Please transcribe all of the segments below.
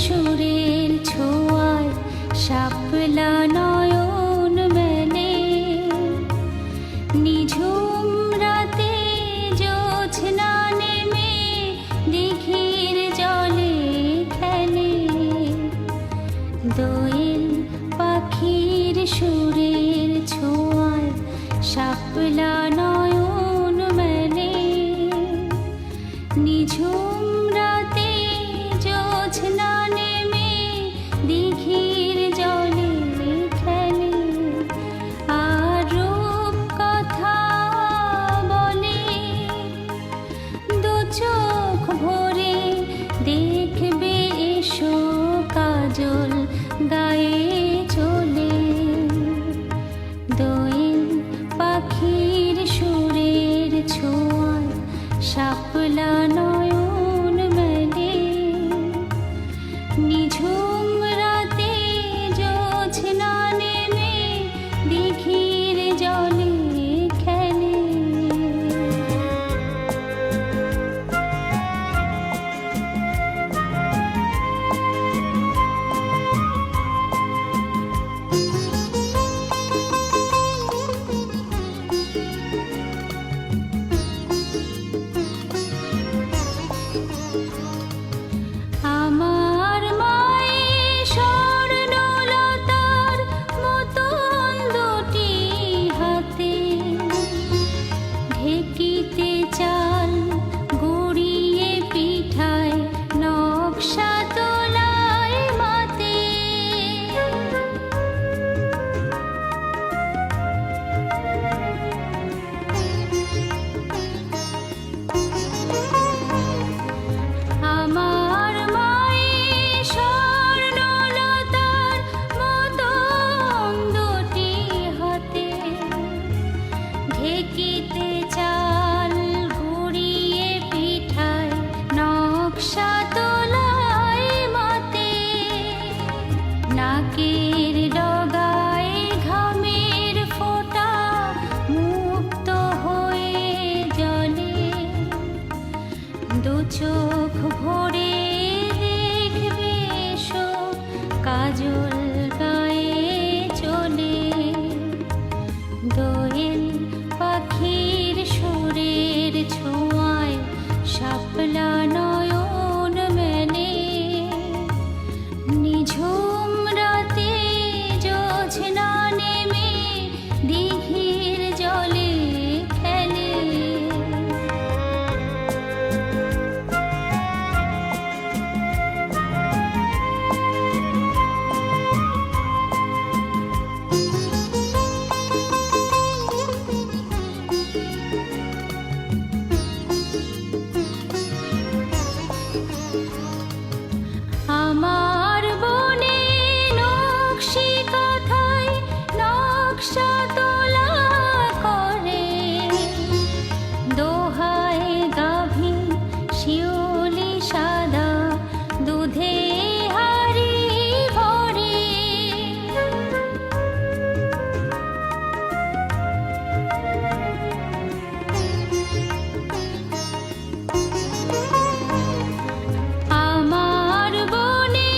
সুরের ছোঁয়ায় শাপলা নয়ন মেলে, নিঝুম রাতে জোছনা নেমে দিঘির জলে খেলে। দোয়েল পাখির সুরের ছোঁয়ায় শাপলা নয়ন মেলে, নিঝুম রাতে জোছনা নেমে দিঘির জলে খেলে। আর রূপ কথা বলে দু চোখ ভরে, দেখবে এসো কাজল গায়ে চলে। দোয়েল পাখির সুরের ছোঁয়ায় শাপলা নয়ন মেলে, নিঝুম রাতে জোছনা নেমে দিঘির জলে খেলে। আমার মায়ের স্বর্ণলতার মতন দুটি হাতে, ঢেকিতে চাল গড়িয়ে পিঠায় নকশা তোলায় মাতে। আমার মায়ের স্বর্ণলতার মতন দুটি হাতে, ঢেকিতে চাল ঘুরিয়ে পিঠায় নকশা তোলায় মাতে। নাকের ডগায় ঘামের ফোঁটা মুক্ত হয়ে জলে, দু চোখ ভরে দেখবে এসো কাজল গায়ে চলে। দোয়েল পাখির সুরের ছোঁয়ায় শাপলা নয়ন মেলে, নিঝুম রাতে জোছনা নেমে দিঘির জলে খেলে। আমার বনে নকশি কাঁথায় নকশা তোলা করে, দোহায় গাভী শিউলি সাদা দুধে হাড়ি ভরে। আমার বনে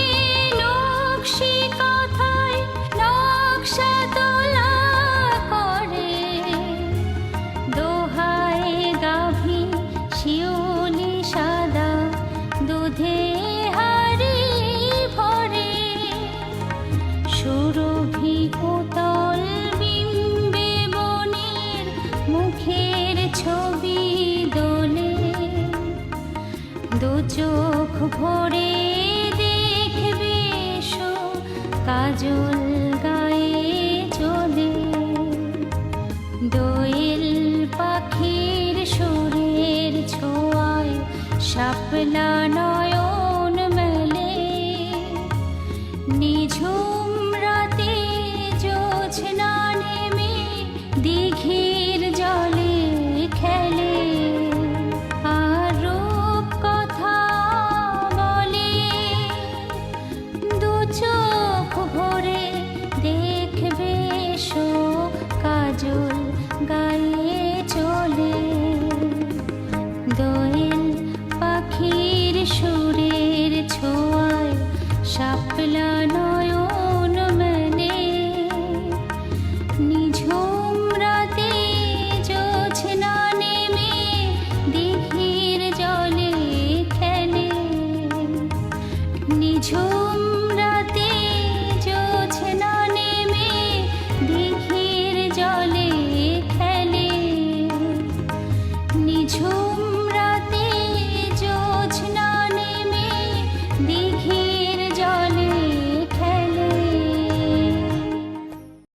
নকশি কাঁথায় নকশা তোলা করে, দোহায় গাভী শিউলি সাদা দুধে হাড়ি ভরে। সুরভি কোতল বিম্বে বনের মুখের ছবি দোলে, দু চোখ ভরে দেখবে এসো কাজল গায়ে চলে। দোয়েল পাখির সুরের ছোঁয়ায় শাপলা নয়ন মেলে, নিঝুম রাতে জোছনা নেমে দিঘির জলে খেলে। আর রূপ কথা বলে দু চোখ ভরে দেখবে এসো কাজল গায়ে চলে। দোয়েল পাখির সুর